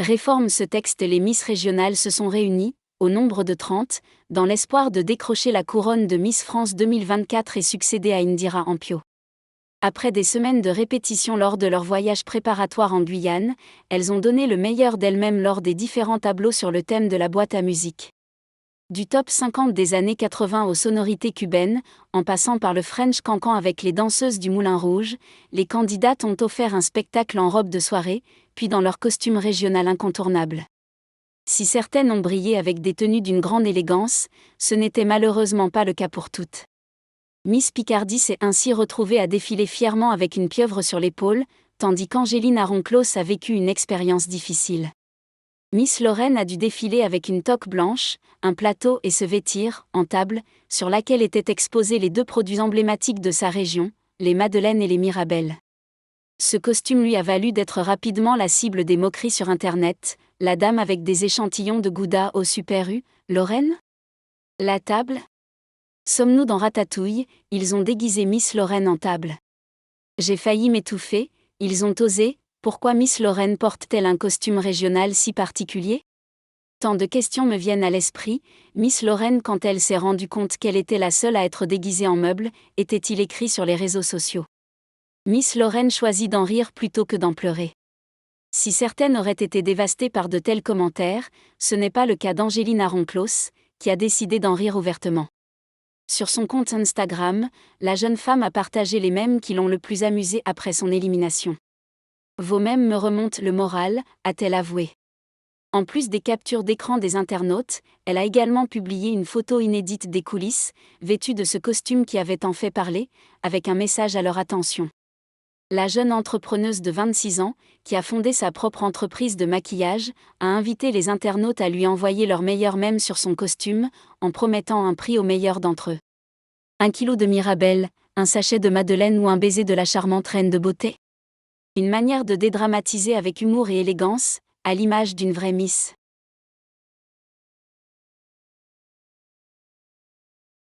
Réforme ce texte. Les Miss régionales se sont réunies, au nombre de 30, dans l'espoir de décrocher la couronne de Miss France 2024 et succéder à Indira Ampio. Après des semaines de répétition lors de leur voyage préparatoire en Guyane, elles ont donné le meilleur d'elles-mêmes lors des différents tableaux sur le thème de la boîte à musique. Du top 50 des années 80 aux sonorités cubaines, en passant par le French Cancan avec les danseuses du Moulin Rouge, les candidates ont offert un spectacle en robe de soirée, puis dans leur costume régional incontournable. Si certaines ont brillé avec des tenues d'une grande élégance, ce n'était malheureusement pas le cas pour toutes. Miss Picardie s'est ainsi retrouvée à défiler fièrement avec une pieuvre sur l'épaule, tandis qu'Angéline Aron-Clos a vécu une expérience difficile. Miss Lorraine a dû défiler avec une toque blanche, un plateau et se vêtir, en table, sur laquelle étaient exposés les deux produits emblématiques de sa région, les madeleines et les mirabelles. Ce costume lui a valu d'être rapidement la cible des moqueries sur Internet, la dame avec des échantillons de gouda au Super U, Lorraine ? La table ? Sommes-nous dans Ratatouille, ils ont déguisé Miss Lorraine en table. J'ai failli m'étouffer, ils ont osé. Pourquoi Miss Lorraine porte-t-elle un costume régional si particulier ? Tant de questions me viennent à l'esprit. Miss Lorraine, quand elle s'est rendue compte qu'elle était la seule à être déguisée en meuble, était-il écrit sur les réseaux sociaux. Miss Lorraine choisit d'en rire plutôt que d'en pleurer. Si certaines auraient été dévastées par de tels commentaires, ce n'est pas le cas d'Angéline Aron-Clos, qui a décidé d'en rire ouvertement. Sur son compte Instagram, la jeune femme a partagé les mèmes qui l'ont le plus amusée après son élimination. Vos mèmes me remontent le moral, a-t-elle avoué. En plus des captures d'écran des internautes, elle a également publié une photo inédite des coulisses, vêtue de ce costume qui avait tant fait parler, avec un message à leur attention. La jeune entrepreneuse de 26 ans, qui a fondé sa propre entreprise de maquillage, a invité les internautes à lui envoyer leurs meilleurs mèmes sur son costume, en promettant un prix au meilleur d'entre eux. 1 kilo de mirabelle, un sachet de madeleine ou un baiser de la charmante reine de beauté ? Une manière de dédramatiser avec humour et élégance, à l'image d'une vraie Miss.